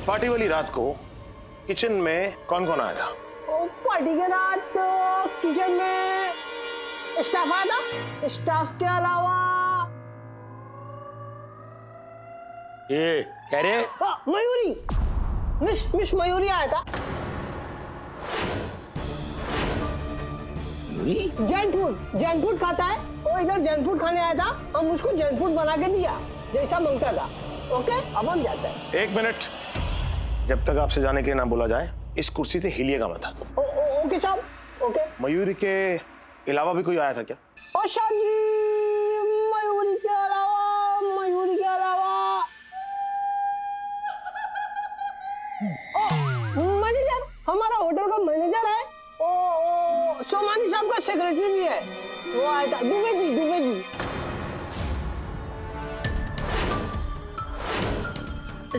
Party वाली रात को किचन में कौन कौन आया था? पार्टी के रात किचन में स्टाफ आया था। स्टाफ के अलावा ये कह रहे मयूरी, मिस मयूरी आया था। जैन फूड खाता है, वो इधर जैन फूड खाने आया था। हम उसको जैन फूड बना के दिया जैसा मांगता था। ओके, अब हम जाते हैं। 1 मिनट, जब तक आपसे जाने के लिए ना बोला जाए इस कुर्सी से हिलिएगा मत। ओके साहब, ओके। मयूरी के अलावा भी कोई आया था क्या? और साहब जी, मयूरी के अलावा मैनेजर, हमारा होटल का मैनेजर है। ओ सोमानी साहब का सेक्रेटरी भी है, वो आया था। दुबे जी।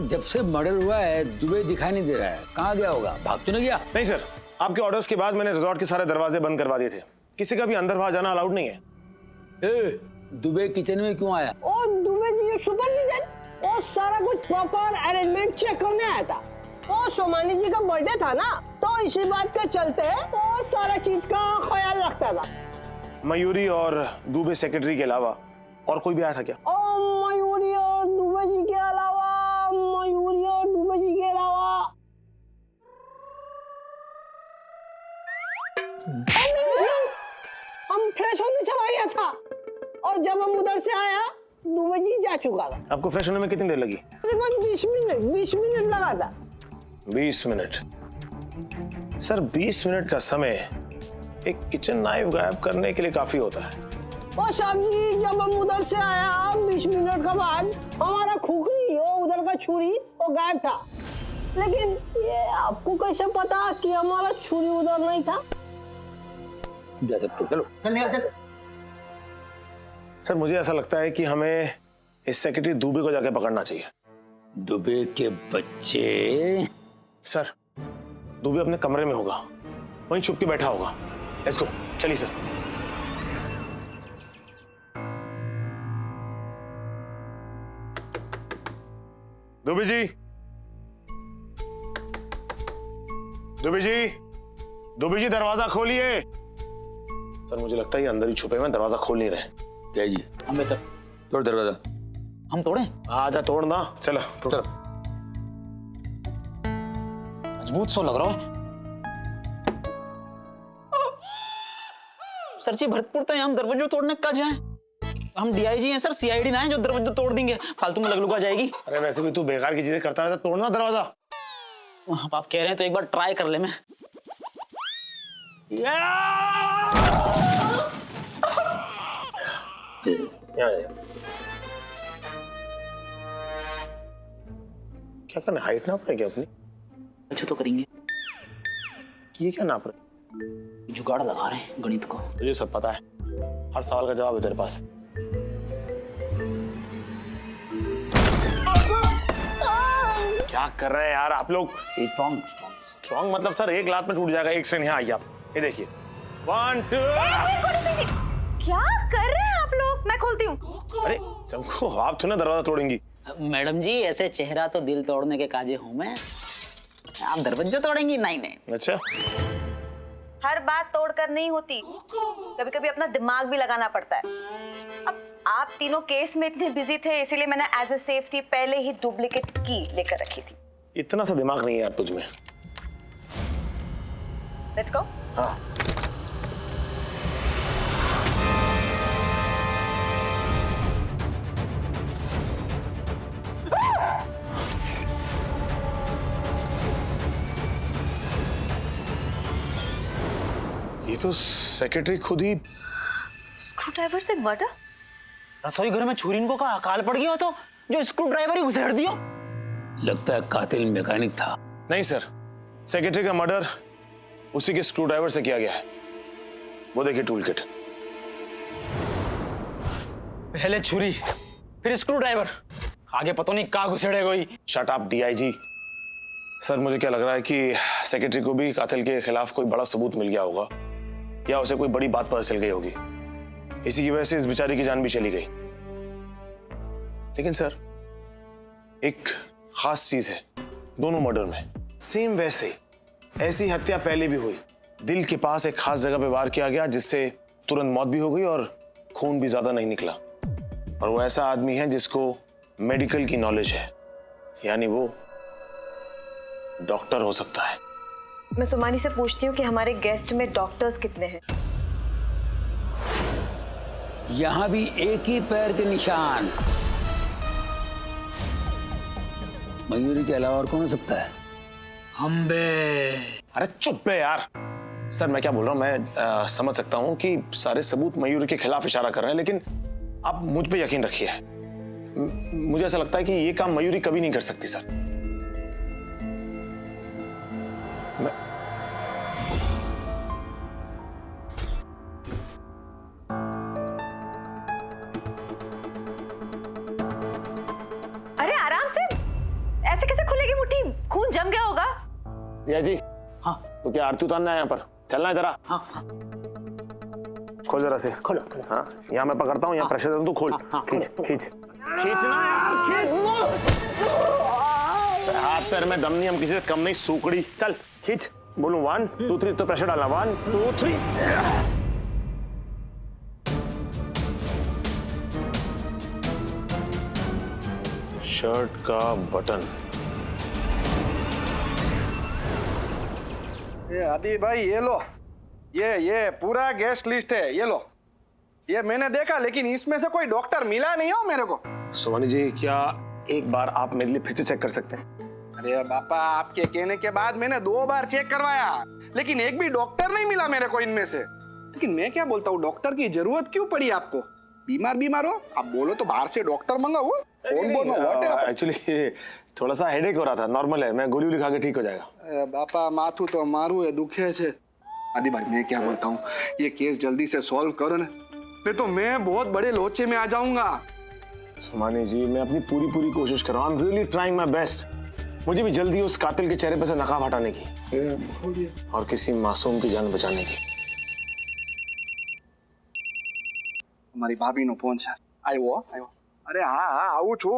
जब से मर्डर हुआ है दुबे दिखाई नहीं दे रहा है, कहाँ गया होगा? भाग तो नहीं गया? नहीं सर, आपके ऑर्डर्स के बाद मैंने रिजॉर्ट के सारे दरवाजे बंद करवा दिए थे। किसी का भी अंदर बाहर जाना अलाउड नहीं है। दुबे किचन में क्यों आया? ओ दुबे जी सुपरविजन, वो सारा कुछ प्रॉपर अरेंजमेंट चेक करने आया था। वो सोमानी जी का बर्थडे था ना, तो इसी बात के चलते वो सारा चीज का ख्याल रखता था। मयूरी और दुबे सेक्रेटरी के अलावा और कोई भी आया था क्या? मयूरी और दुबे जी के अलावा हम फ्रेश होने चला गया था, और जब हम उधर से आया दुबे जी जा चुका था। आपको फ्रेश होने में कितनी देर लगी? तकरीबन 20 मिनट लगा था। 20 मिनट? सर 20 मिनट का समय एक किचन नाइफ गायब करने के लिए काफी होता है। और साहब जी, जब हम उधर से आया 20 मिनट के बाद हमारा खुखरी और उधर का छुरी वो गायब था। लेकिन ये आपको कैसे पता कि हमारा छुरी उधर नहीं था? चलो सर मुझे ऐसा लगता है कि हमें इस सेक्रेटरी दुबे को जाके पकड़ना चाहिए। दुबे के बच्चे? सर दुबे अपने कमरे में होगा, वहीं छुप के बैठा होगा। लेट्स गो, चलिए सर। दुबे जी, दरवाजा खोलिए। सर मुझे लगता है ये अंदर ही छुपे हुए, दरवाजा खोल नहीं रहे। जय जी। हमें सर तोड़ दरवाजा। हम तोड़ें? आजा तोड़ना, चलो चलो। मजबूत सो लग रहा है। सर जी भरतपुर तो हम दरवाजे तोड़ने का जाए? हम डीआईजी हैं सर, सीआईडी ना है जो दरवाजा तोड़ देंगे, फालतू में लगलुगा जाएगी। अरे वैसे भी तू बेकार की चीजें करता रहता, तोड़ना दरवाजा। आप कह रहे हैं तो एक बार ट्राई कर ले। मैं क्या करना, हाइट नाप रहे क्या अपनी? अच्छा तो करेंगे, ये क्या नाप रहे? जुगाड़ लगा रहे हैं गणित को। तुझे सब पता है, हर सवाल का जवाब है तेरे पास। क्या कर रहे हैं यार आप लोग? स्ट्रॉन्ग मतलब सर एक लात में टूट जाएगा। एक सेकंड यहाँ आइए आप, ये देखिए 1 2। क्या कर रहे हैं आप लोग? मैं खोलती हूँ। अरे चमको, आप तो ना दरवाजा तोड़ेंगी। मैडम जी ऐसे चेहरा तो दिल तोड़ने के काजे हूँ मैं, आप दरवाजा तोड़ेंगी? नहीं। अच्छा, हर बात तोड़कर नहीं होती, कभी कभी अपना दिमाग भी लगाना पड़ता है। अब आप तीनों केस में इतने बिजी थे, इसीलिए मैंने एज ए सेफ्टी पहले ही डुप्लीकेट की लेकर रखी थी। इतना सा दिमाग नहीं है यार तुझ में। Let's go. हाँ ये तो सेक्रेटरी खुद ही। स्क्रू ड्राइवर से मर्डर? रसोई घर में छुरी को का अकाल पड़ गया तो जो स्क्रू ड्राइवर ही घुसेड़ दियो। लगता है कातिल मैकेनिक था। नहीं सर, सेक्रेटरी का मर्डर उसी के स्क्रू ड्राइवर से किया गया है। वो देखिए टूल किट। पहले छुरी फिर स्क्रू ड्राइवर, आगे पता नहीं कहाँ घुसेड़े कोई। Shut up DIG. सर मुझे क्या लग रहा है कि सेक्रेटरी को भी कातिल के खिलाफ कोई बड़ा सबूत मिल गया होगा, या उसे कोई बड़ी बात पता चल गई होगी। इसी की वजह से इस बेचारी की जान भी चली गई। लेकिन सर एक खास चीज है दोनों मर्डर में सेम वैसे ही। ऐसी हत्या पहले भी हुई। दिल के पास एक खास जगह पे वार किया गया जिससे तुरंत मौत भी हो गई और खून भी ज्यादा नहीं निकला। और वो ऐसा आदमी है जिसको मेडिकल की नॉलेज है, यानी वो डॉक्टर हो सकता है। मैं सुमानी से पूछती हूँ कि हमारे गेस्ट में डॉक्टर्स कितने हैं। यहाँ भी एक ही पैर के निशान। मयूरी के अलावा और कौन हो सकता है? अम्बे। अरे चुप बे यार। सर मैं क्या बोल रहा हूँ, मैं समझ सकता हूँ कि सारे सबूत मयूरी के खिलाफ इशारा कर रहे हैं, लेकिन आप मुझ पे यकीन रखिए। मुझे ऐसा लगता है कि ये काम मयूरी कभी नहीं कर सकती सर। अरे आराम से, ऐसे कैसे खुलेगी मुट्ठी? खून जम गया होगा। या जी। हाँ तो क्या आरती उतारना है यहाँ पर? चलना है जरा। हाँ हाँ खोल जरा से। खोलो खोलो। हाँ यहाँ मैं पकड़ता हूँ, यहाँ प्रेशर दे दूँ, तू खोल। खींच खींच खींचना यार, खींच। हाथ पैर में दम नहीं, हम किसी से कम नहीं, सूकड़ी। चल खींच। बोलूं 1 2 3 तो प्रेशर डालना। 1 2 3। शर्ट का बटन। ये आदि भाई ये लो, ये पूरा गेस्ट लिस्ट है, ये लो। ये मैंने देखा लेकिन इसमें से कोई डॉक्टर मिला नहीं हो मेरे को। सुमानी जी क्या एक बार आप मेरे लिए फिर से चेक कर सकते हैं? अरे बापा, आपके कहने के बाद मैंने 2 बार चेक करवाया लेकिन एक भी डॉक्टर नहीं मिला मेरे को इनमें से। लेकिन मैं क्या बोलता हूँ, डॉक्टर की जरूरत क्यों पड़ी आपको? बीमार हो आप बोलो तो बाहर से डॉक्टर मंगाओ। एक्चुअली थोड़ा सा हेडेक हो रहा था, नॉर्मल है, मैं गोली लिखा के ठीक हो जाएगा। बापा माथू तो मारू है, दुखे छे। आदि भाई मैं क्या बोलता हूँ, ये केस जल्दी से सॉल्व करो ना, नहीं तो मैं बहुत बड़े लोचे में आ जाऊंगा। सुमानी जी मैं अपनी पूरी कोशिश कर रहा हूँ, I am really trying my best. मुझे भी जल्दी उस कातिल के चेहरे पे से नकाब हटाने की और किसी मासूम की जान बचाने की। हमारी भाभी नो फोन છે। આવ્યો। अरे हाँ આવું છું,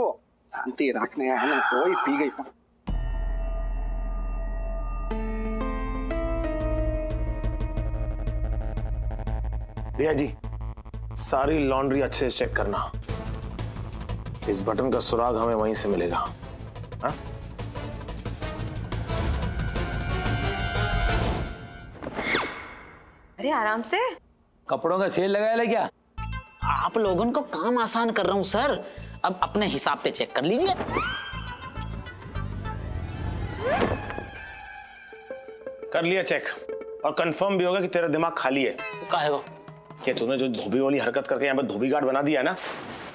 શાંતિ રાખને આને કોઈ પી ગઈ પણ। रिया जी सारी लॉन्ड्री अच्छे से चेक करना, इस बटन का सुराग हमें वहीं से मिलेगा। हाँ? अरे आराम से। कपड़ों का सेल लगाया है क्या? आप लोगों को काम आसान कर रहा हूँ सर, अब अपने हिसाब से चेक कर लीजिए। कर लिया चेक और कंफर्म भी होगा कि तेरा दिमाग खाली है। काहे को? क्या तूने जो धोबी वाली हरकत करके यहाँ पे धोबी गार्ड बना दिया है ना,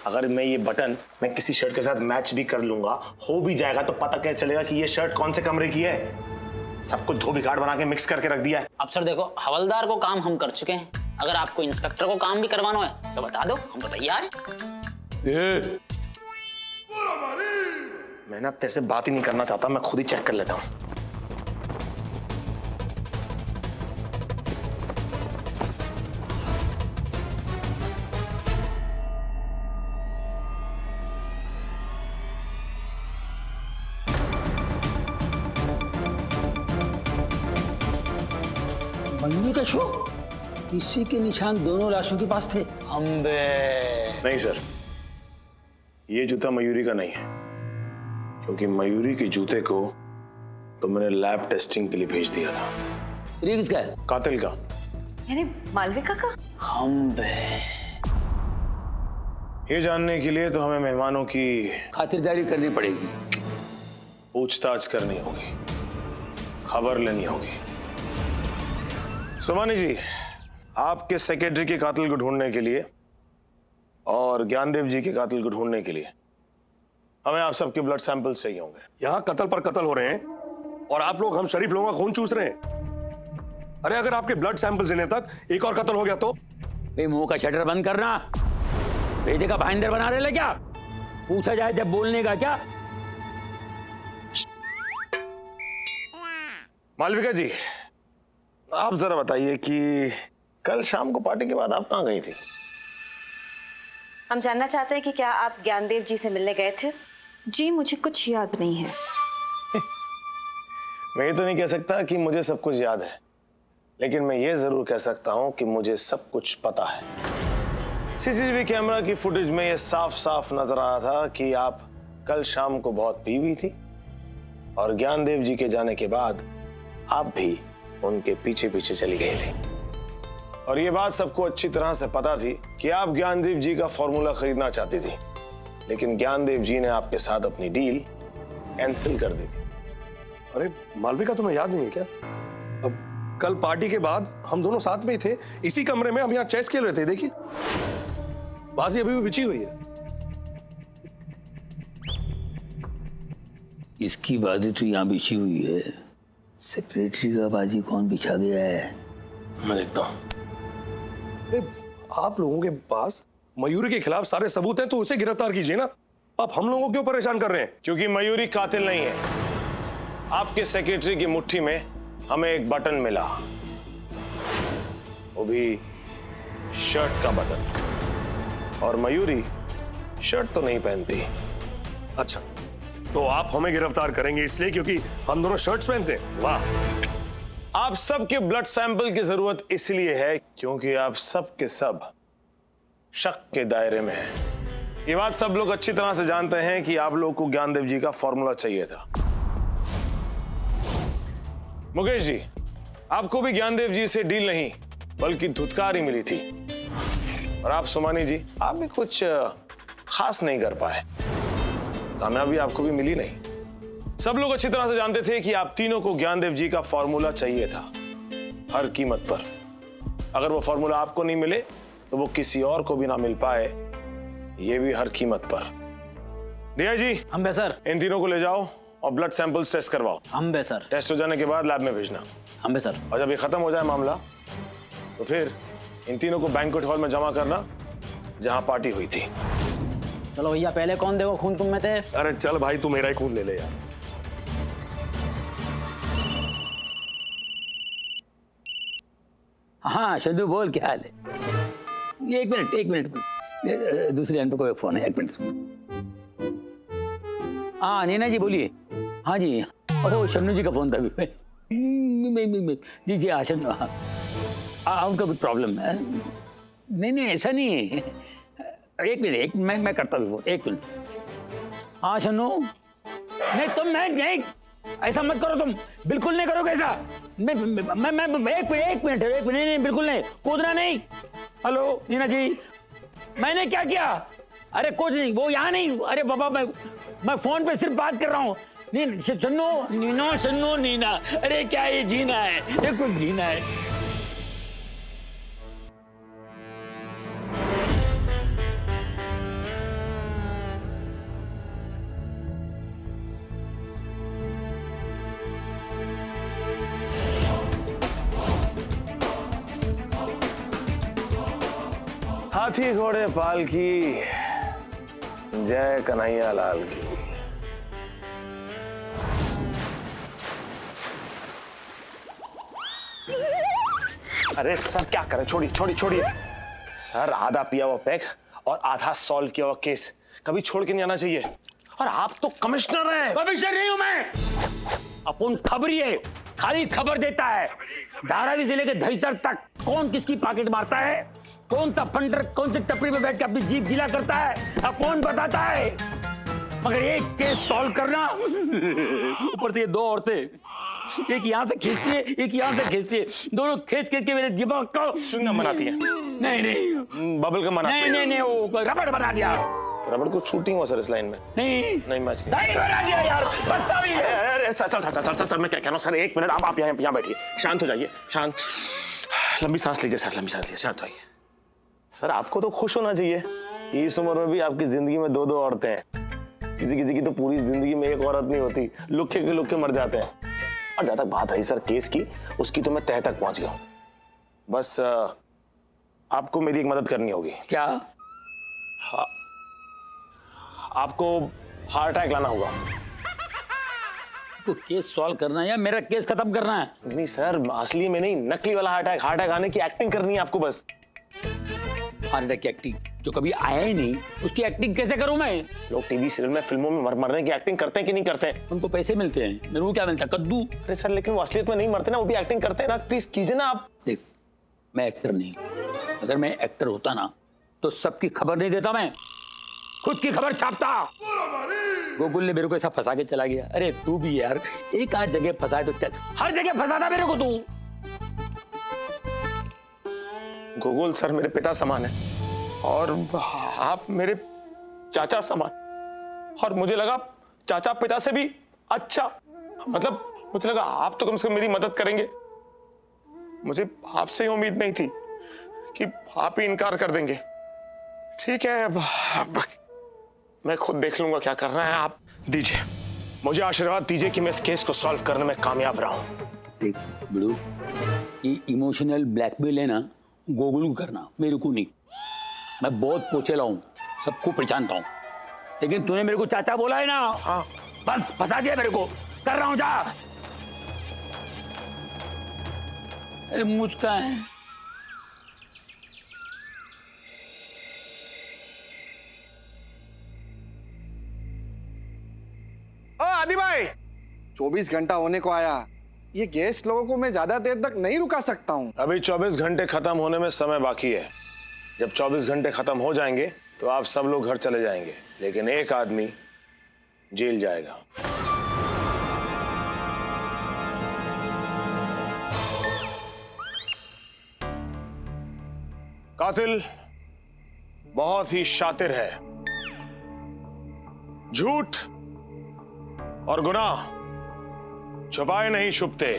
अगर मैं ये बटन मैं किसी शर्ट के साथ मैच भी कर लूंगा, हो भी जाएगा, तो पता कैसे चलेगा कि ये शर्ट कौन से कमरे की है? सब कुछ धोबी गार्ड बना के मिक्स करके रख दिया है। अब सर देखो, हवलदार को काम हम कर चुके हैं, अगर आपको इंस्पेक्टर को काम भी करवाना है तो बता दो, हम तो तैयार हैं। मैं ना तेरे से बात ही नहीं करना चाहता, मैं खुद ही चेक कर लेता हूँ। मयूरी का शो, इसी के निशान दोनों लाशों के पास थे। अम्बे। नहीं सर, ये जूता मयूरी का नहीं है, क्योंकि मयूरी के जूते को तो मैंने लैब टेस्टिंग के लिए भेज दिया था। ये किसका है? कातिल का। यानी मालविका का? अम्बे। ये जानने के लिए तो हमें मेहमानों की खातिरदारी करनी पड़ेगी, पूछताछ करनी होगी, खबर लेनी होगी। सुमानी जी, आपके सेक्रेटरी के कातिल को ढूंढने के लिए और ज्ञानदेव जी के कातिल को ढूंढने के लिए हमें आप सबके ब्लड सैंपल्स चाहिए होंगे। यहाँ कत्ल पर कत्ल हो रहे हैं और आप लोग हम शरीफ लोगों का खून चूस रहे हैं। अरे अगर आपके ब्लड सैंपल्स लेने तक एक और कत्ल हो गया तो? भाई मुंह का शटर बंद करना, बेटे का भाईंदर बना रहे ले क्या? पूछा जाए जब बोलने का क्या? मालविका जी, आप जरा बताइए कि कल शाम को पार्टी के बाद आप कहाँ गई थी? हम जानना चाहते हैं कि क्या आप ज्ञानदेव जी से मिलने गए थे? जी मुझे कुछ याद नहीं है। मैं ये तो नहीं कह सकता कि मुझे सब कुछ याद है, लेकिन मैं ये जरूर कह सकता हूं कि मुझे सब कुछ पता है। सीसीटीवी कैमरा की फुटेज में ये साफ साफ नजर आ रहा था कि आप कल शाम को बहुत पी हुई थी और ज्ञानदेव जी के जाने के बाद आप भी उनके पीछे पीछे चली गई थी। और ये बात सबको अच्छी तरह से पता थी कि आप ज्ञानदेव जी का फॉर्मूला खरीदना चाहती थी, लेकिन ज्ञानदेव जी ने आपके साथ अपनी डील कैंसिल कर दी थी। अरे मालविका, तुम्हें याद नहीं है क्या? अब कल पार्टी के बाद हम दोनों साथ में ही थे, इसी कमरे में हम यहाँ चेस खेल रहे थे। देखिए, बाजी अभी भी बिछी हुई है। इसकी बाजी तो यहाँ बिछी हुई है, सेक्रेटरी का बाजी कौन बिछा गया है? मैं देखता हूं। अरे, आप लोगों के पास मयूरी के खिलाफ सारे सबूत हैं, तो उसे गिरफ्तार कीजिए ना। आप हम लोगों को क्यों परेशान कर रहे हैं? क्योंकि मयूरी कातिल नहीं है। आपके सेक्रेटरी की मुट्ठी में हमें एक बटन मिला, वो भी शर्ट का बटन, और मयूरी शर्ट तो नहीं पहनती। अच्छा, तो आप हमें गिरफ्तार करेंगे इसलिए क्योंकि हम दोनों शर्ट्स पहनते हैं? वाह। आप सबके ब्लड सैंपल की जरूरत इसलिए है क्योंकि आप सब के सब शक के दायरे में हैं। ये बात सब लोग अच्छी तरह से जानते हैं कि आप लोग को ज्ञानदेव जी का फॉर्मूला चाहिए था। मुकेश जी, आपको भी ज्ञानदेव जी से डील नहीं बल्कि धुतकार ही मिली थी। और आप सुमानी जी, आप भी कुछ खास नहीं कर पाए, कामयाबी आपको भी मिली नहीं। सब लोग अच्छी तरह से जानते थे कि आप तीनों को ज्ञानदेव जी का फॉर्मूला चाहिए था, हर कीमत पर। अगर वो फॉर्मूला आपको नहीं मिले तो वो किसी और को भी ना मिल पाए, ये भी हर कीमत पर। रिया जी, हम बे सर। इन तीनों को ले जाओ और ब्लड सैंपल्स टेस्ट करवाओ। हम बे सर। टेस्ट हो जाने के बाद लैब में भेजना। हम बे सर। और जब ये खत्म हो जाए मामला, तो फिर इन तीनों को बैंक्वेट हॉल में जमा करना जहां पार्टी हुई थी। चलो भैया, पहले कौन देखो खून तुम में थे? अरे चल भाई, तू मेरा ही खून ले ले यार। हाँ शंदू, बोल, क्या हाल है? एक मिनट, दूसरे एंड पे कोई फोन है, एक मिनट। हाँ नीना जी बोलिए। हाँ जी, ओह शन्नू जी का फोन था अभी। जी जी, हाँ शन्नू, हाँ उनका कुछ प्रॉब्लम है। नहीं ऐसा नहीं है। एक मिनट, मैं करता हूँ फोन, एक मिनट। हाँ शन्नू, नहीं तुम नहीं, ऐसा मत करो, तुम बिल्कुल नहीं करोगे ऐसा। मैं एक मिनट, नहीं बिल्कुल नहीं, कूदना नहीं। हेलो नीना जी, मैंने क्या किया? अरे कुछ नहीं, वो यहाँ नहीं। अरे बाबा, मैं फोन पे सिर्फ बात कर रहा हूँ। शन्नू नीना, अरे क्या ये जीना है? ये कुछ जीना है। हाथी घोड़े पाल की, जय कन्हैया लाल की। अरे सर क्या करें, छोड़िए सर। आधा पिया हुआ पैक और आधा सॉल्व किया हुआ केस कभी छोड़ के नहीं आना चाहिए। और आप तो कमिश्नर हैं। कमिश्नर नहीं हूं मैं, अपन खबरी है, खाली खबर देता है। धारावी से लेकर दहीसर तक कौन किसकी पॉकेट मारता है, कौन सा फंडर कौन सी टपरी पे बैठ के अपनी जीप गीला करता है, अब कौन बताता है। मगर एक केस सॉल्व करना, ऊपर से ये दो औरतें, एक यहाँ से खींचती है, एक यहाँ से खींचती है, दोनों खींच के मेरे दिमाग को चुंगम बनाती है। नहीं बबल का बनाती है। नहीं, वो रबड़ बना दिया। रबड़ को शूटिंग हुआ सर इस लाइन में। नहीं मैच नहीं। दही बना दिया यार, बस्ता भी है। अरे सर मैं क्या कह रहा हूँ सर, एक मिनट आप यहाँ बैठिए, शांत हो जाइए, शांत। लंबी सांस लीजिए सर, लंबी सांस लीजिए, शांत होइए। सर आपको तो खुश होना चाहिए कि इस उम्र में भी आपकी जिंदगी में दो औरतें हैं। किसी की तो पूरी जिंदगी में एक औरत नहीं होती, लुक्के मर जाते हैं। और जहां तक बात रही सर केस की, उसकी तो मैं तह तक पहुंच गया हूं। बस आपको मेरी एक मदद करनी होगी। क्या? आपको हार्ट अटैक लाना होगा। तो केस सॉल्व करना है या मेरा केस खत्म करना है? नहीं सर, असली में नहीं, नकली वाला हार्ट अटैक आने की एक्टिंग करनी है आपको बस। हार्ट अटैक की एक्टिंग जो कभी आया ही नहीं, उसकी एक्टिंग कैसे करूं मैं? लोग टीवी सीरियल में, फिल्मों में मरने की एक्टिंग करते हैं कि नहीं करते हैं? उनको पैसे मिलते हैं, मेरे को क्या मिलता? कद्दू। अरे सर, लेकिन वो असलियत में नहीं मरते ना, वो भी एक्टिंग करते हैं ना। प्लीज कीजिए ना आप। देख, मैं एक्टर नहीं, अगर मैं एक्टर होता ना तो सबकी खबर नहीं देता, मैं खुद की खबर छापता। गोकुल ने मेरे को ऐसा फंसा के चला गया। अरे तू भी यार, एक आध जगह फंसाए तो चल, हर जगह फंसाता मेरे को तू। गोकुल सर मेरे पिता समान है और आप मेरे चाचा समान, और मुझे लगा चाचा पिता से भी अच्छा, मतलब मुझे लगा आप तो कम से कम मेरी मदद करेंगे। मुझे आपसे ही उम्मीद नहीं थी कि आप ही इनकार कर देंगे। ठीक है, अब मैं खुद देख लूंगा क्या करना है। आप दीजिए, मुझे आशीर्वाद दीजिए कि मैं इस केस को सॉल्व करने में कामयाब रहा हूं। देख बिड़ू, ये इमोशनल ब्लैकमेल है ना, गोकुल को करना, मेरे को नहीं। मैं बहुत पोचेला हूं, सबको पहचानता हूं, लेकिन तूने मेरे को चाचा बोला है ना, हाँ, बस फंसा दिया मेरे को। कर रहा हूं, जा। अरे मुझका है। ओ आदि भाई, 24 घंटा होने को आया। ये गेस्ट लोगों को मैं ज्यादा देर तक नहीं रुका सकता हूँ। अभी 24 घंटे खत्म होने में समय बाकी है। जब 24 घंटे खत्म हो जाएंगे तो आप सब लोग घर चले जाएंगे, लेकिन एक आदमी जेल जाएगा। कातिल बहुत ही शातिर है। झूठ और गुनाह छुपाए नहीं छुपते।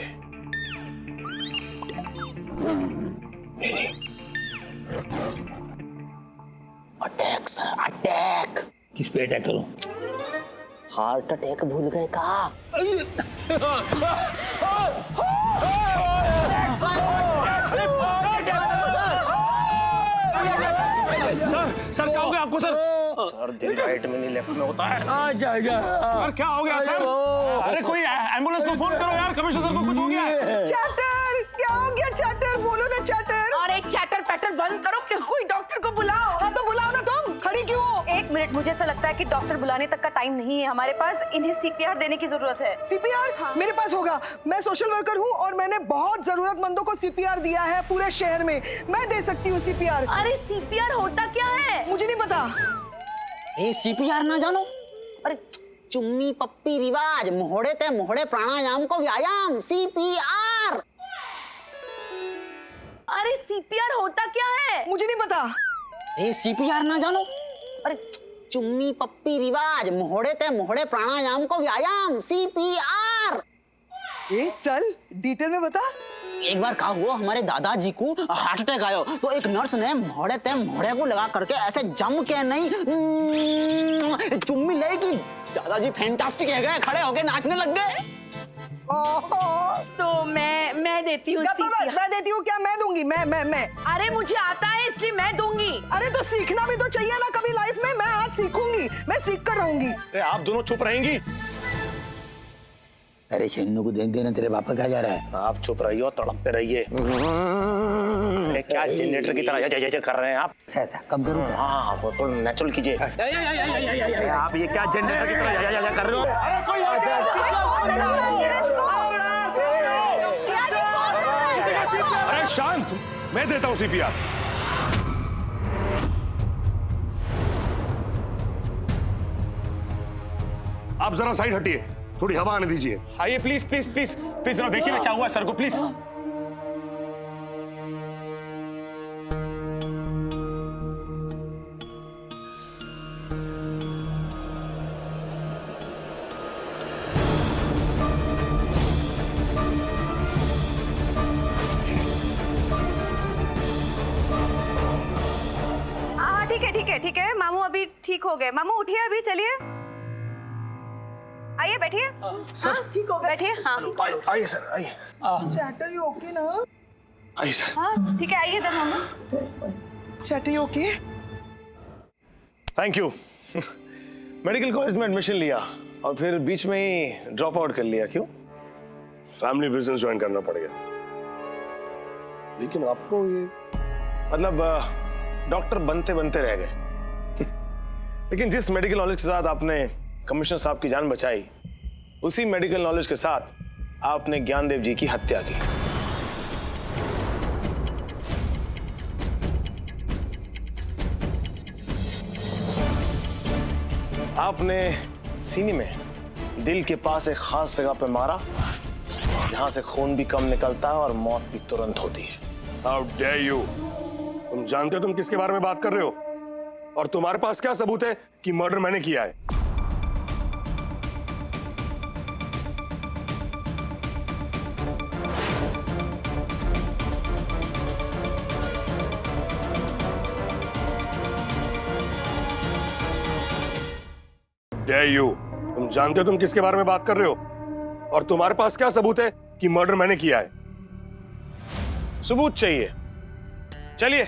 Attack sir, attack. किस पे अटैक करूं? हार्ट अटैक भूल गए का? सर क्या हो गया आपको? सर दिन राइट में नहीं लेफ्ट में होता है। सर क्या हो गया सर? अरे कोई एम्बुलेंस को फोन करो यार, कमिश्नर सर को कुछ हो गया है। चैटर, क्या हो गया चैटर? बोलो ना चैटर। अरे चैटर पैटर बंद करो कि कोई डॉक्टर को बुलाओ। हाँ तो बुलाओ ना, तुम खड़ी क्यों हो? एक मिनट, मुझे ऐसा लगता है कि डॉक्टर बुलाने तक का टाइम नहीं है हमारे पास। इन्हें सीपीआर देने की जरूरत है। सीपीआर मेरे पास होगा। मैं सोशल वर्कर हूँ और मैंने बहुत जरूरतमंदों को सीपीआर दिया है पूरे शहर में। मैं दे सकती हूँ सीपीआर। अरे सीपीआर होता क्या है? मुझे नहीं पता। ए सीपीआर ना जानो? अरे चुम्मी पप्पी रिवाज, मोहड़े ते मोहड़े प्राणायाम को व्यायाम, सीपीआर। अरे सीपीआर होता क्या है? मुझे नहीं पता। ए सीपीआर ना जानो? अरे चुम्मी पप्पी रिवाज, मोहड़े ते मोहड़े प्राणायाम को व्यायाम, सीपीआर। चल डिटेल में बता। एक बार क्या हुआ, हमारे दादाजी को हार्ट अटैक आयो तो एक नर्स ने मोहड़े ते मोहड़े को लगा करके ऐसे जम के नहीं चुम्मी लेगी। दादाजी फैंटास्टिक है गए, खड़े होके नाचने लग गए। तो मैं देती हूँ CPR। मैं देती हूँ क्या? मैं दूंगी। मैं अरे मुझे आता है इसलिए मैं दूंगी। अरे तो सीखना भी तो चाहिए ना कभी लाइफ में। मैं आज सीखूंगी, मैं सीख कर रहूंगी। अरे आप दोनों चुप रहेंगी? अरे शन्नू को देख देना, तेरे पापा क्या जा रहा है? आप चुप रहिए और तड़पते रहिए। अरे क्या जनरेटर की तरह जय कर रहे हैं आप? कब करूँ? हाँ वो तो नेचुरल कीजिए। आप ये क्या जनरेटर की तरह जय कर रहे हो? अरे कोई अरे शांत, मैं देता हूं सीपीआर। आप जरा साइड हटिए, थोड़ी हवा आने दीजिए। आइए प्लीज प्लीज प्लीज प्लीज, जरा देखिए ना क्या हुआ सर को, प्लीज। हाँ ठीक है, मामू अभी ठीक हो गए। मामू उठिए अभी, चलिए आइए बैठिए। हाँ ठीक हो गया। बैठिए। हाँ आइए सर, आइए। चैटर यू ओके ना? आइए सर। हाँ ठीक है, आइए इधर मामू। Chatter you okay? Thank you. Medical college में एडमिशन लिया और फिर बीच में ही ड्रॉप आउट कर लिया। क्यों? फैमिली बिजनेस ज्वाइन करना पड़ गया। लेकिन आपको ये मतलब डॉक्टर बनते बनते रह गए। लेकिन जिस मेडिकल नॉलेज के साथ आपने कमिश्नर साहब की जान बचाई, उसी मेडिकल नॉलेज के साथ आपने ज्ञानदेव जी की हत्या की। आपने सीने में दिल के पास एक खास जगह पे मारा, जहां से खून भी कम निकलता है और मौत भी तुरंत होती है। How dare you? तुम जानते हो तुम किसके बारे में बात कर रहे हो? और तुम्हारे पास क्या सबूत है कि मर्डर मैंने किया है? Dare you? तुम जानते हो तुम किसके बारे में बात कर रहे हो? और तुम्हारे पास क्या सबूत है कि मर्डर मैंने किया है? सबूत चाहिए? चलिए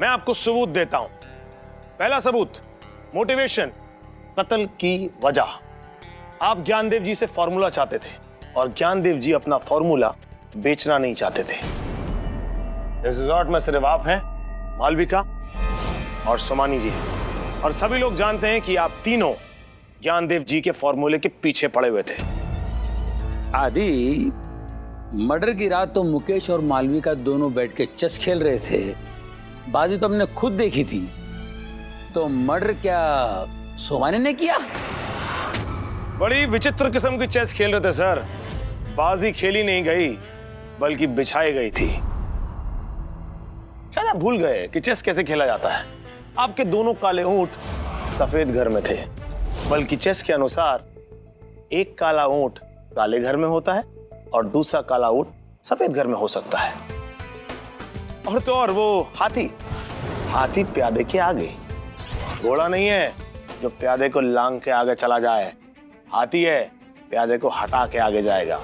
मैं आपको सबूत देता हूं। पहला सबूत, मोटिवेशन, कत्ल की वजह। आप ज्ञानदेव जी से फॉर्मूला चाहते थे और ज्ञानदेव जी अपना फॉर्मूला बेचना नहीं चाहते थे। इस रिजॉर्ट में सिर्फ आप हैं, मालविका और सोमानी जी, और सभी लोग जानते हैं कि आप तीनों ज्ञानदेव जी के फॉर्मूले के पीछे पड़े हुए थे। आदि, मर्डर की रात तो मुकेश और मालविका दोनों बैठ के चेस खेल रहे थे। बाजी तो हमने खुद देखी थी। तो मर्डर क्या सोमानी ने किया? बड़ी विचित्र किस्म की चेस खेल रहे थे सर। बाजी खेली नहीं गई बल्कि बिछाई गई थी। शायद आप भूल गए कि चेस कैसे खेला जाता है। आपके दोनों काले ऊंट सफेद घर में थे, बल्कि चेस के अनुसार एक काला ऊंट काले घर में होता है और दूसरा काला ऊंट सफेद घर में हो सकता है। और तो और वो हाथी प्यादे के आगे। घोड़ा नहीं है जो प्यादे को लांग के आगे चला जाए, हाथी है प्यादे को हटा के आगे जाएगा।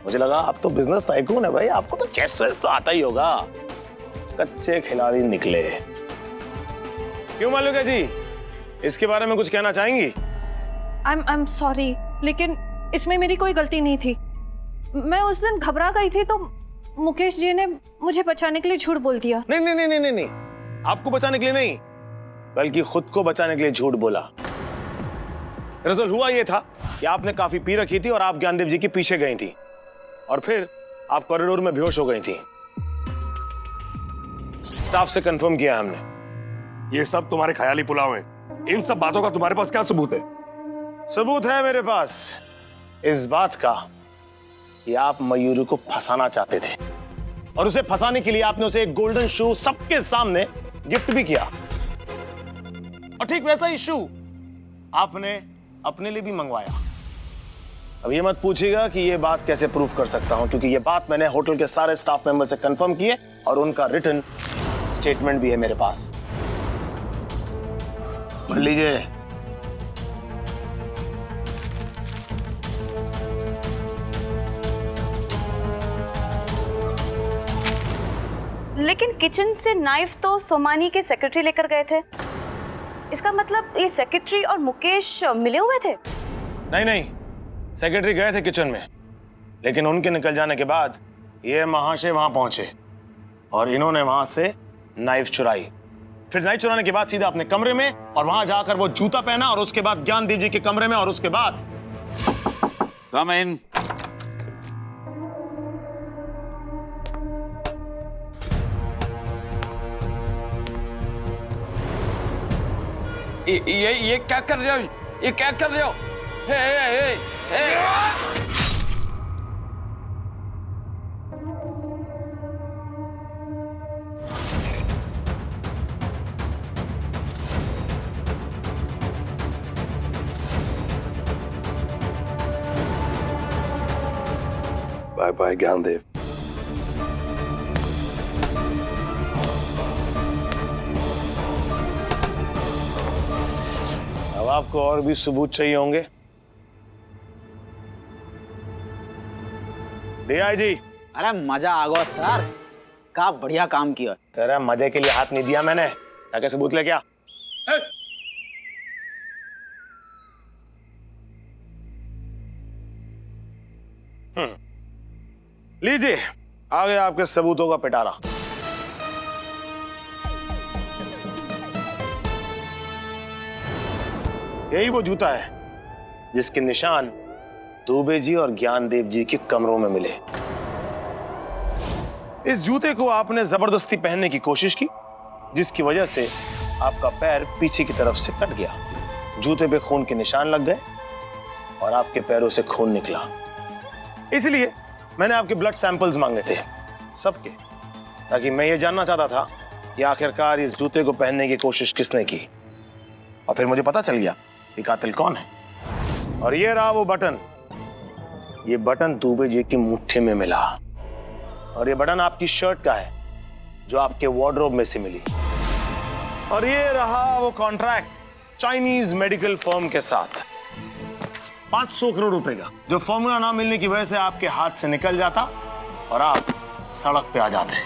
मुझे लगा आप तो बिजनेस टाइकून है भाई, आपको तो चेस वेस तो आता ही होगा। कच्चे खिलाड़ी निकले। क्यों मालूका जी, इसके बारे में कुछ कहना चाहेंगी? आई एम सॉरी, लेकिन इसमें मेरी कोई गलती नहीं थी। मैं उस दिन घबरा गई थी तो मुकेश जी ने मुझे बचाने के लिए झूठ बोल दिया। नहीं नहीं नहीं नहीं नहीं, आपको बचाने के लिए नहीं, बल्कि खुद को बचाने के लिए झूठ बोला। दरअसल हुआ यह था कि आपने काफी पी रखी थी और आप ज्ञानदेव जी के पीछे गई थी और फिर आप कॉरिडोर में बेहोश हो गई थी। स्टाफ से कंफर्म किया हमने। ये सब तुम्हारे ख्याली पुलाव हैं। इन सब बातों का तुम्हारे पास क्या सबूत है? सबूत है मेरे पास इस बात का कि आप मयूरी को फंसाना चाहते थे और उसे फंसाने के लिए आपने उसे एक गोल्डन शू सबके सामने गिफ्ट भी किया। और ठीक वैसा ही शू आपने अपने लिए भी मंगवाया। अब ये मत पूछिएगा कि ये बात कैसे प्रूफ कर सकता हूं, क्योंकि ये बात मैंने होटल के सारे स्टाफ मेंबर से कंफर्म की है और उनका रिटन स्टेटमेंट भी है मेरे पास। पढ़ लीजिए। लेकिन किचन से नाइफ तो सोमानी के सेक्रेटरी लेकर गए थे। इसका मतलब ये सेक्रेटरी और मुकेश मिले हुए थे? नहीं नहीं, सेक्रेटरी गए थे किचन में, लेकिन उनके निकल जाने के बाद ये महाशय वहां पहुंचे और इन्होंने वहां से नाइफ चुराई। फिर नाइफ चुराने के बाद सीधा अपने कमरे में और वहां जाकर वो जूता पहना और उसके बाद ज्ञानदेव जी के कमरे में और उसके बाद कम इन। ये क्या कर रहे हो? ये क्या कर रहे हो? हे हे हे बाय बाय ज्ञानदेव। अब आपको और भी सबूत चाहिए होंगे। डीआईजी, अरे मजा आ गया सर, का बढ़िया काम किया। तेरा मजे के लिए हाथ नहीं दिया मैंने, ताकि सबूत लेके आ। लीजिए, आ गया आपके सबूतों का पिटारा। यही वो जूता है जिसके निशान दुबे जी और ज्ञानदेव जी के कमरों में मिले। इस जूते को आपने जबरदस्ती पहनने की कोशिश की, जिसकी वजह से आपका पैर पीछे की तरफ से कट गया। जूते पे खून के निशान लग गए और आपके पैरों से खून निकला। इसलिए मैंने आपके ब्लड सैंपल्स मांगे थे, सबके, ताकि मैं ये जानना चाहता था कि आखिरकार इस जूते को पहनने की कोशिश किसने की। और फिर मुझे पता चल गया कि कातिल कौन है। और ये रहा वो बटन। ये बटन दुबे जी की मुट्ठी में मिला और ये बटन आपकी शर्ट का है जो आपके वार्डरोब में से मिली। और ये रहा वो कॉन्ट्रैक्ट चाइनीज मेडिकल फर्म के साथ 500 करोड़ रुपए का, जो फॉर्मूला ना मिलने की वजह से आपके हाथ से निकल जाता और आप सड़क पे आ जाते।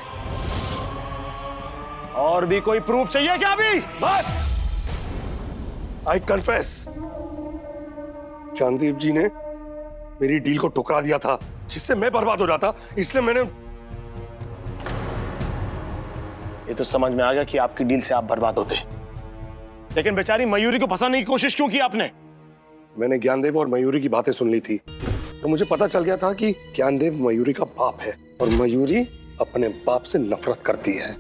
और भी कोई प्रूफ चाहिए क्या? अभी बस, आई कन्फेस, ज्ञानदेव जी ने मेरी डील को ठुकरा दिया था, जिससे मैं बर्बाद हो जाता, इसलिए मैंने। ये तो समझ में आ गया कि आपकी डील से आप बर्बाद होते, लेकिन बेचारी मयूरी को फंसाने की कोशिश क्यों की आपने? मैंने ज्ञानदेव और मयूरी की बातें सुन ली थी, तो मुझे पता चल गया था कि ज्ञानदेव मयूरी का बाप है और मयूरी अपने बाप से नफरत करती है।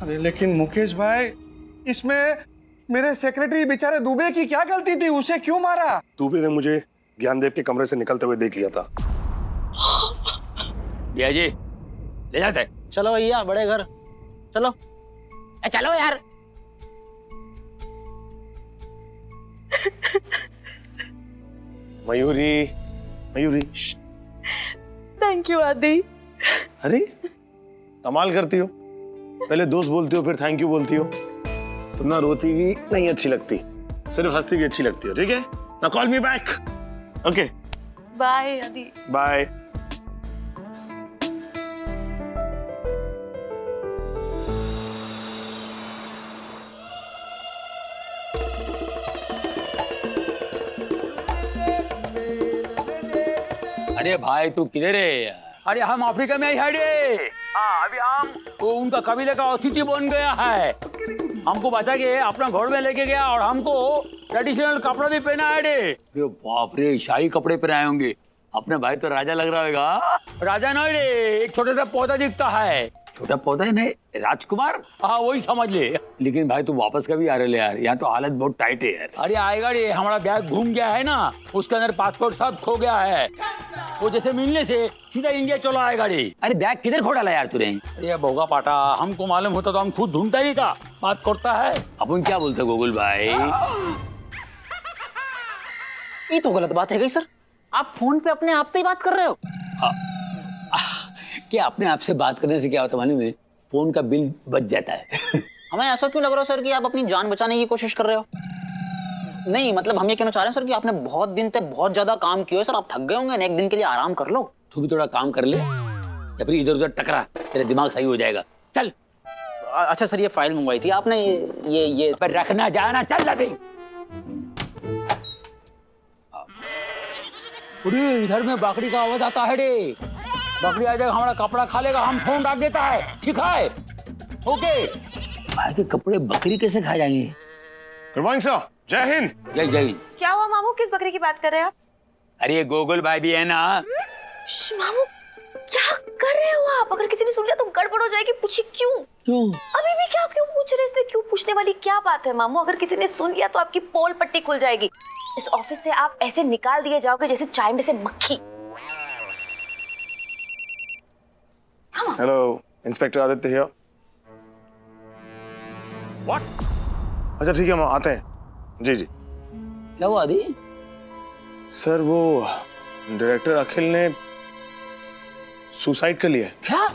अरे लेकिन मुकेश भाई, इसमें मेरे सेक्रेटरी बेचारे दुबे की क्या गलती थी? उसे क्यों मारा? दुबे ने मुझे ज्ञानदेव के कमरे से निकलते हुए देख लिया था। भैया जी ले जाते हैं। चलो भैया, बड़े घर चलो। चलो यार। मयूरी, मयूरी। थैंक यू आदि। अरे कमाल करती हो, पहले दोस्त बोलती हो फिर थैंक यू बोलती हो। तुम ना रोती भी नहीं अच्छी लगती, सिर्फ हंसती भी अच्छी लगती हो। ठीक है ना, call me back. Okay bye Aadi. Bye. अरे भाई तू किधर है? अरे हम अफ्रीका में ही है रे। हाँ अभी हम वो उनका कबीले का अतिथि बन गया है। हमको बचा के अपना घर में लेके गया और हमको ट्रेडिशनल कपड़ा भी पहना है रे। अरे बाप रे, शाही कपड़े पहनाए होंगे। अपने भाई तो राजा लग रहा होगा। राजा नहीं रे, एक छोटा सा पौधा दिखता है। छोटा पौधा है नहीं, राजकुमार, हाँ वही समझ ले। लेकिन भाई तू वापस कभी आ रहे यार, यहाँ तो हालत बहुत टाइट है यार। अरे आएगा रे, हमारा बैग घूम गया है ना, उसके अंदर पासपोर्ट सब खो गया है। वो जैसे मिलने से सीधा इंडिया चला आएगा रे। अरे बैग किधर खो डाला यार तूने? अरे भोगा पाटा, हमको मालूम होता तो हम खुद ढूंढता ही था। बात करता है अपन, क्या बोलते गोकुल भाई? ये तो गलत बात है गई सर, आप फोन पे अपने आप से ही बात कर रहे हो। क्या अपने आप से बात करने से क्या होता मालूम है? फोन का बिल बच जाता है। हमें ऐसा क्यों लग रहा है सर कि आप अपनी जान बचाने की कोशिश कर रहे हो? नहीं मतलब हम ये कहना चाह रहे हैं सर कि आपने बहुत दिन तक बहुत ज्यादा काम किया है सर, आप थक गए होंगे, एक दिन के लिए आराम कर लो। तू भी थोड़ा काम कर ले या फिर इधर उधर टकरा, तेरा दिमाग सही हो जाएगा। चल। अच्छा सर, ये फाइल मंगवाई थी आपने, ये पर रखना जाना। चल अभी। अरे इधर में बकरी का आवाज आता है रे। बकरी आ जाएगा, हमारा कपड़ा खा लेगा, हम फोन डाल देता है। ठीक है ओके। भाई के कपड़े बकरी कैसे खा जाएंगे? गुड मॉर्निंग सर, जय हिंद। जय जय हिंद। क्या हुआ मामू, किस बकरी की बात कर रहे हैं आप? अरे ये गोकुल भाई भी है ना। मामू क्या कर रहे हो आप? अगर किसी ने सुन लिया तो गड़बड़ हो जाएगी। पूछिए क्यों? क्यों? अभी भी क्या क्यों पूछ रहे हैं? इसमें क्यों पूछने वाली क्या बात है मामू? अगर किसी ने सुन लिया तो आपकी पोल पट्टी खुल जाएगी। इस ऑफिस से आप ऐसे निकाल दिए जाओगे जैसे चाय में से मक्खी। Hello, inspector Aditya here. What? अच्छा ठीक है, हम आते हैं। जी जी। क्या हुआ आदि? सर वो डायरेक्टर अखिल ने सुसाइड कर लिया। क्या?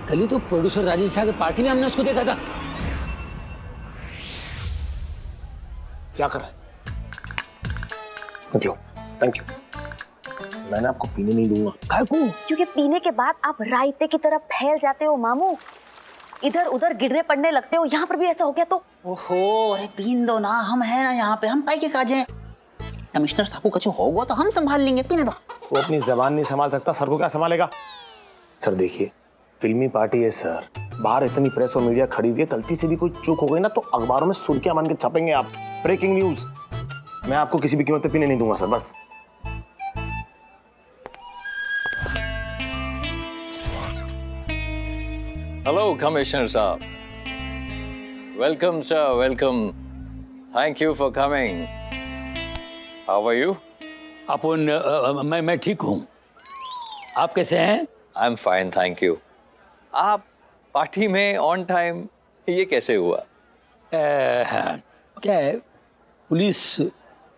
कल ही तो प्रोड्यूसर राजेश शाह की पार्टी में हमने उसको देखा था। क्या कर रहा है? मतलब थैंक यू, मैंने आपको पीने नहीं दूंगा। काय को? क्योंकि पीने के बाद आप रायते की तरह फैल जाते हो मामू, इधर उधर गिरने पड़ने लगते हो। यहाँ पर भी ऐसा हो गया तो? ओहो, अरे पीन दो ना, हम हैं ना यहाँ पे, हम पाई के काजे। कमिश्नर साहब को कुछ होगा तो हम संभाल लेंगे, पीने दो। वो अपनी जबान नहीं संभाल सकता, सर को क्या संभालेगा? सर देखिए, फिल्मी पार्टी है सर, बाहर इतनी प्रेस और मीडिया खड़ी हुई है, गलती से भी कोई चूक हो गई ना तो अखबारों में सुर्खियां बन के छपेंगे आप। Breaking news. मैं आपको किसी भी कीमत पे पीने नहीं दूंगा सर, बस। Hello, Commissioner Saab. Welcome, sir. Welcome. Thank you for coming. How are you? मैं ठीक हूँ। आप कैसे हैं? I'm fine, thank you. आप पार्टी में ऑन टाइम, ये कैसे हुआ? क्या है, पुलिस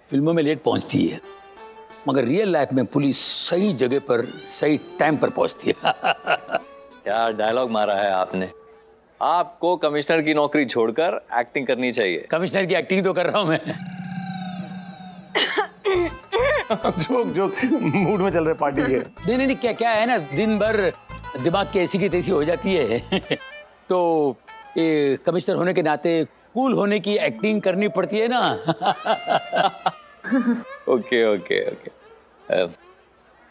फिल्मों में लेट पहुंचती है, मगर रियल लाइफ में पुलिस सही जगह पर सही टाइम पर पहुंचती है। क्या डायलॉग मारा है आपने। आपको कमिश्नर की नौकरी छोड़कर एक्टिंग करनी चाहिए। कमिश्नर की एक्टिंग तो कर रहा हूं मैं। जोक मूड में चल रहे पार्टी के। नहीं, क्या है ना, दिन भर दिमाग की ऐसी की तैसी हो जाती है। तो ये कमिश्नर होने के नाते कूल होने की एक्टिंग करनी पड़ती है ना। ओके।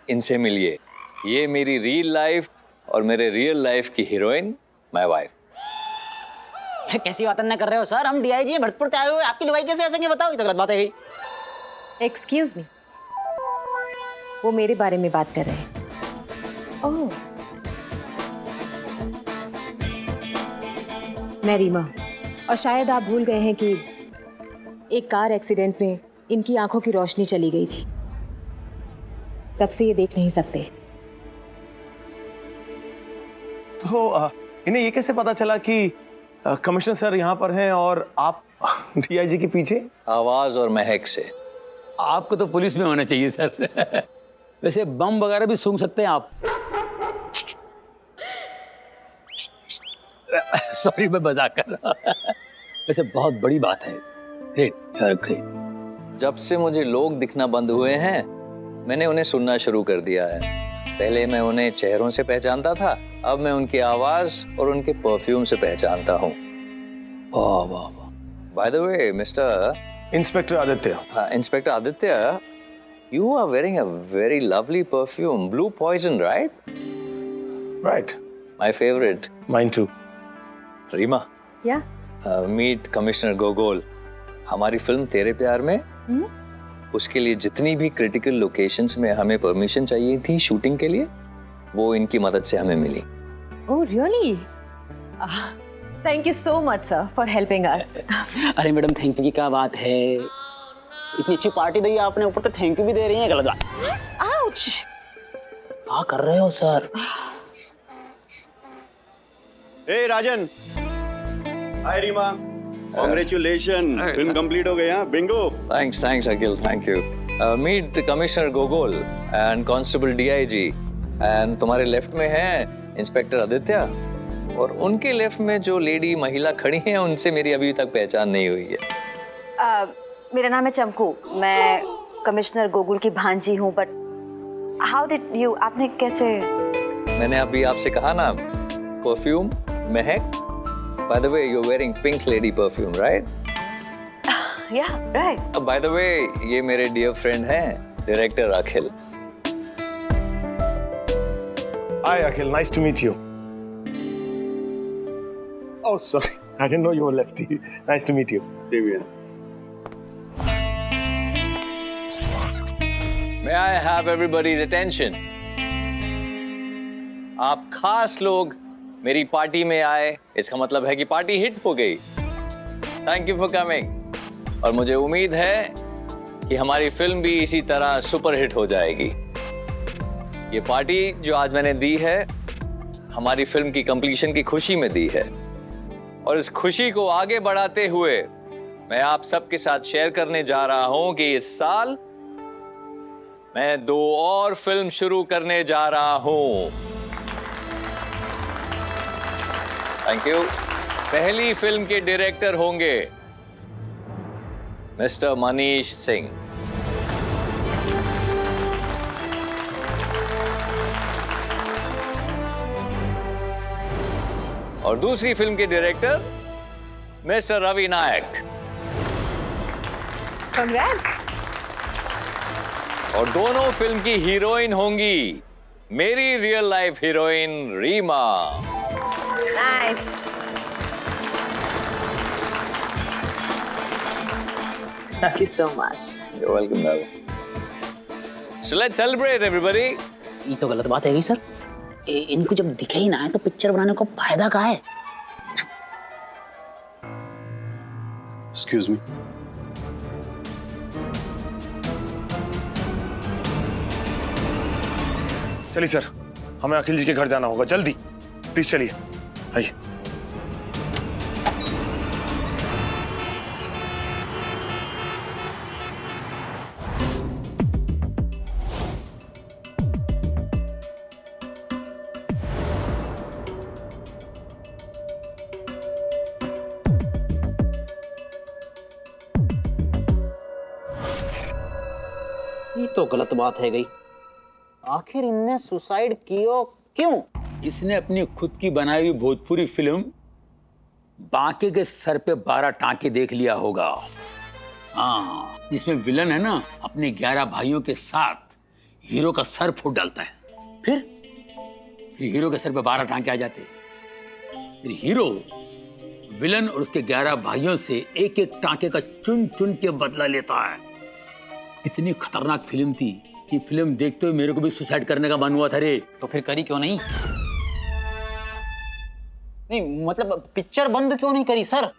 इनसे मिलिए। ये मेरी रियल लाइफ और मेरे रियल लाइफ की हीरोइन, माय वाइफ। कैसी बातें न कर रहे हो सर, हम डीआईजी भरतपुर से आए हुए, आपकी लुगाई कैसे ऐसे बताओ, ये तो गलत बात है। एक्सक्यूज मी, वो मेरे बारे में बात कर रहे हैं। ओह, मैं रीमा, और शायद आप भूल गए हैं कि एक कार एक्सीडेंट में इनकी आंखों की रोशनी चली गई थी, तब से ये देख नहीं सकते। तो इन्हें ये कैसे पता चला कि कमिश्नर सर यहाँ पर हैं और आप डीआईजी के पीछे? आवाज और महक से। आपको तो पुलिस में होना चाहिए सर। वैसे बम वगैरह भी सूंघ सकते हैं आप। सॉरी, मैं मजाक कर रहा हूं। वैसे बहुत बड़ी बात है। ग्रेट यार, ग्रेट। जब से मुझे लोग दिखना बंद हुए हैं, मैंने उन्हें सुनना शुरू कर दिया है। पहले मैं उन्हें चेहरों से पहचानता था, अब मैं उनकी आवाज और उनके परफ्यूम से पहचानता हूँ। वाह वाह वाह। Bye the way mister inspector Aditya. Inspector Aditya, you are wearing a very lovely perfume, Blue Poison, right? Right. My favorite. Mine too. Reema, yeah meet commissioner गोगोल। हमारी फिल्म तेरे प्यार में उसके लिए जितनी भी क्रिटिकल लोकेशंस में हमें परमिशन चाहिए थी शूटिंग के लिए, वो इनकी मदद से हमें मिली। Oh really? Thank you so much sir for helping us. अरे मैडम, थैंक यू की क्या बात है, इतनी अच्छी पार्टी दी आपने, ऊपर तो थैंक यू भी दे रही हैं। गलत बात। आउच! क्या कर रहे हो sir? Hey Rajan. Hi Reema, congratulation, film complete हो गई। हाँ, bingo. Thanks Akhil, thank you. Meet commissioner Gogol and constable DIG, and तुम्हारे लेफ्ट में है इंस्पेक्टर आदित्य, और उनके लेफ्ट में जो लेडी महिला खड़ी हैं उनसे मेरी अभी तक पहचान नहीं हुई है। मेरा नाम है चंकू, मैं कमिश्नर गोगुल की भांजी हूँ, बट हाउ डिड यू, आपने कैसे? मैंने अभी आपसे कहा ना, परफ्यूम, महक। By the way, you are wearing pink lady perfume, right? Yeah, right. By the way, ये मेरे डियर फ्रेंड हैं, director Akhil. Hi Akhil, nice to meet you. Oh sorry, I didn't know you were lefty. Nice to meet you. May I have everybody's attention? आप खास लोग मेरी party में आए, इसका मतलब है कि पार्टी हिट हो गई। Thank you for coming. और मुझे उम्मीद है कि हमारी फिल्म भी इसी तरह सुपर हिट हो जाएगी। ये पार्टी जो आज मैंने दी है, हमारी फिल्म की कंप्लीशन की खुशी में दी है, और इस खुशी को आगे बढ़ाते हुए मैं आप सबके साथ शेयर करने जा रहा हूं कि इस साल मैं 2 और फिल्म शुरू करने जा रहा हूं। Thank you. पहली फिल्म के डायरेक्टर होंगे मिस्टर मनीष सिंह, और दूसरी फिल्म के director mister Ravi Nayak. Congrats. और दोनों फिल्म की हीरोइन होंगी मेरी real life heroine Reema. Nice. Thank you so much. You're welcome, darling. So let's celebrate, everybody. ये तो गलत बात है गई सर। इनको जब दिखे ही ना है तो पिक्चर बनाने का फायदा क्या है? Excuse me. चलिए सर, हमें अखिल जी के घर जाना होगा, जल्दी प्लीज चलिए, आइए। ये तो गलत बात है गई। आखिर इनने सुसाइड किया क्यों? इसने अपनी खुद की बनाई हुई भोजपुरी फिल्म बांके के सर पे 12 टांके देख लिया होगा। हाँ, जिसमें विलन है ना अपने 11 भाइयों के साथ हीरो का सर फोड़ डालता है। फिर हीरो के सर पे 12 टांके आ जाते। फिर हीरो विलन और उसके 11 भाइयों से एक एक टांके का चुन चुन के बदला लेता है। इतनी खतरनाक फिल्म थी कि फिल्म देखते हुए मेरे को भी सुसाइड करने का मन हुआ था रे। तो फिर करी क्यों नहीं? नहीं मतलब पिक्चर बंद क्यों नहीं करी सर?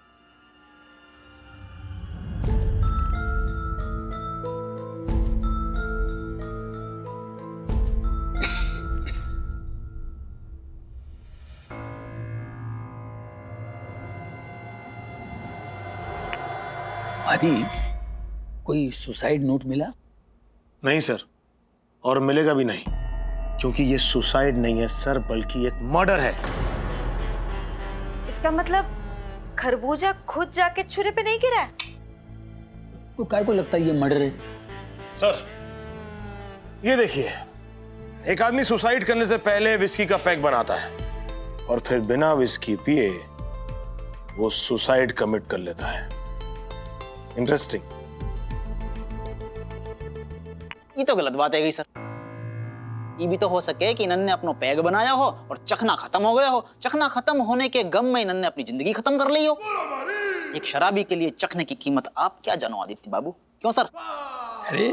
आदि कोई सुसाइड नोट मिला? नहीं सर, और मिलेगा भी नहीं, क्योंकि ये सुसाइड नहीं है सर, बल्कि एक मर्डर है। इसका मतलब खरबूजा खुद जाके छुरे पे नहीं गिरा है? तो काय को लगता है ये मर्डर है? सर ये देखिए, एक आदमी सुसाइड करने से पहले विस्की का पैक बनाता है और फिर बिना विस्की पिए वो सुसाइड कमिट कर लेता है। इंटरेस्टिंग। ये तो गलत बात है गई सर। ये भी तो हो सके कि इन्होंने अपना पैग बनाया हो और चखना खत्म हो गया हो। चखना खत्म होने के गम में इन्होंने अपनी जिंदगी खत्म कर ली हो। एक शराबी के लिए चखने की कीमत आप क्या जानो आदित्य बाबू, क्यों सर? अरे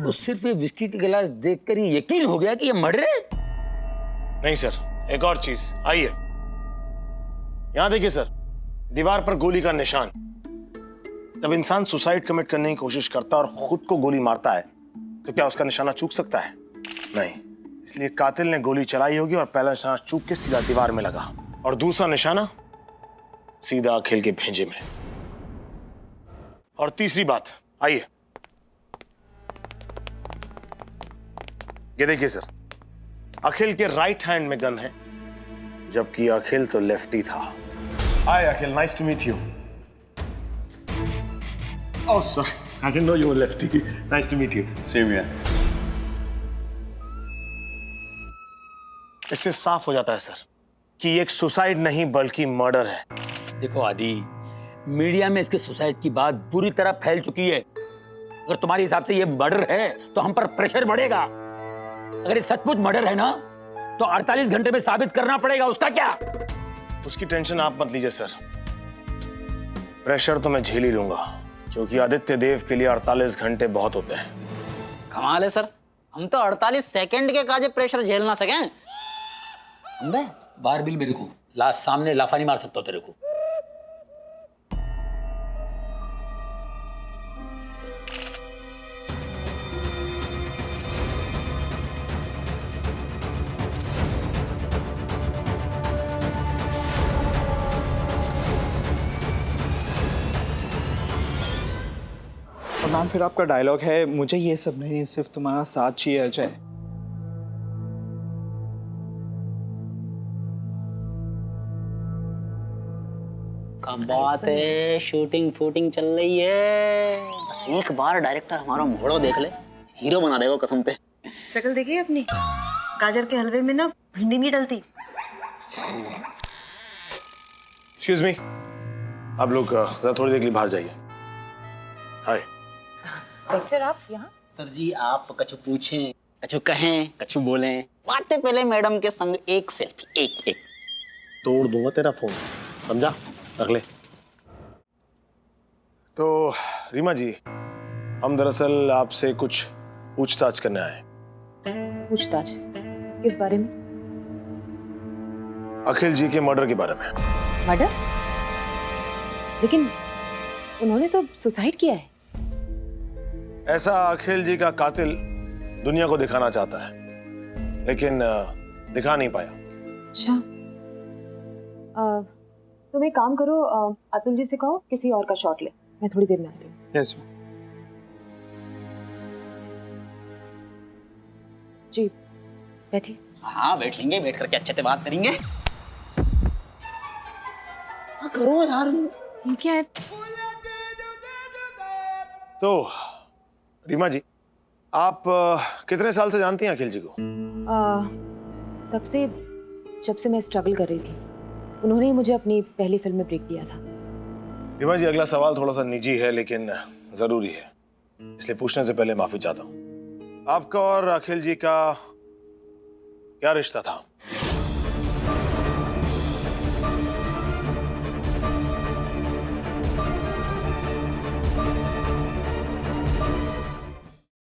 तो सिर्फ ये विस्की के गिलास देखकर ही यकीन हो गया कि ये मर्डर है? नहीं सर, एक और चीज, आइए यहां देखिए सर, दीवार पर गोली का निशान। जब इंसान सुसाइड कमिट करने की कोशिश करता है और खुद को गोली मारता है तो क्या उसका निशाना चूक सकता है? नहीं, इसलिए कातिल ने गोली चलाई होगी और पहला निशाना चूक के सीधा दीवार में लगा और दूसरा निशाना सीधा अखिल के भेजे में। और तीसरी बात, आइए ये देखिए सर, अखिल के राइट हैंड में गन है, जबकि अखिल तो लेफ्टी था। Hi Akhil, nice to meet you. Oh, sorry. I didn't know you were lefty. Nice to meet you. Same here. इससे साफ हो जाता है सर कि ये एक सुसाइड नहीं बल्कि मर्डर है। देखो आदि, मीडिया में इसके सुसाइड की बात बुरी तरह फैल चुकी है। अगर तुम्हारे हिसाब से ये मर्डर है तो हम पर प्रेशर बढ़ेगा। अगर ये सचमुच मर्डर है ना तो 48 घंटे में साबित करना पड़ेगा। उसका क्या? उसकी टेंशन आप मत लीजिए सर, प्रेशर तो मैं झेल ही लूंगा, क्योंकि आदित्य देव के लिए 48 घंटे बहुत होते हैं। कमाल है सर, हम तो 48 सेकंड के काजे प्रेशर झेल ना सके। अबे बार बिल मेरे को लास्ट सामने लाफा नहीं मार सकता तेरे को। और मैम फिर आपका डायलॉग है, मुझे ये सब नहीं, सिर्फ तुम्हारा साथ चाहिए अजय। क्या बात है, शूटिंग फूटिंग चल रही है। बस एक बार डायरेक्टर हमारा मोहड़ो देख ले, हीरो बना देगा कसम पे। शक्ल देखिए अपनी, गाजर के हलवे में ना भिंडी नहीं डलती। एक्सक्यूज मी, आप लोग जरा थोड़ी देर के लिए बाहर जाइए। हाय इंस्पेक्टर, आप यहाँ? सर जी आप कछु पूछें, कछु कहें, कछु बोलें, बातें पहले मैडम के संग एक सेल्फी, एक तोड़ दूंगा तेरा फोन, समझा? रख ले। तो रीमा जी, हम दरअसल आपसे कुछ पूछताछ करने आए हैं। पूछताछ किस बारे में? अखिल जी के मर्डर के बारे में। मर्डर? लेकिन उन्होंने तो सुसाइड किया है। ऐसा अखिल जी का कातिल दुनिया को दिखाना चाहता है, लेकिन दिखा नहीं पाया। अच्छा, तुम एक काम करो, अतुल जी से कहो किसी और का शॉट ले, मैं थोड़ी देर में आती हूँ। यस जी बैठिए। हाँ बैठ लेंगे, बैठ करके अच्छे से बात करेंगे। हाँ करो यार। ये क्या है? तो रीमा जी, आप कितने साल से जानती हैं अखिल जी को? तब से जब से मैं स्ट्रगल कर रही थी, उन्होंने ही मुझे अपनी पहली फिल्म में ब्रेक दिया था। रीमा जी, अगला सवाल थोड़ा सा निजी है लेकिन जरूरी है, इसलिए पूछने से पहले माफी चाहता हूँ। आपका और अखिल जी का क्या रिश्ता था?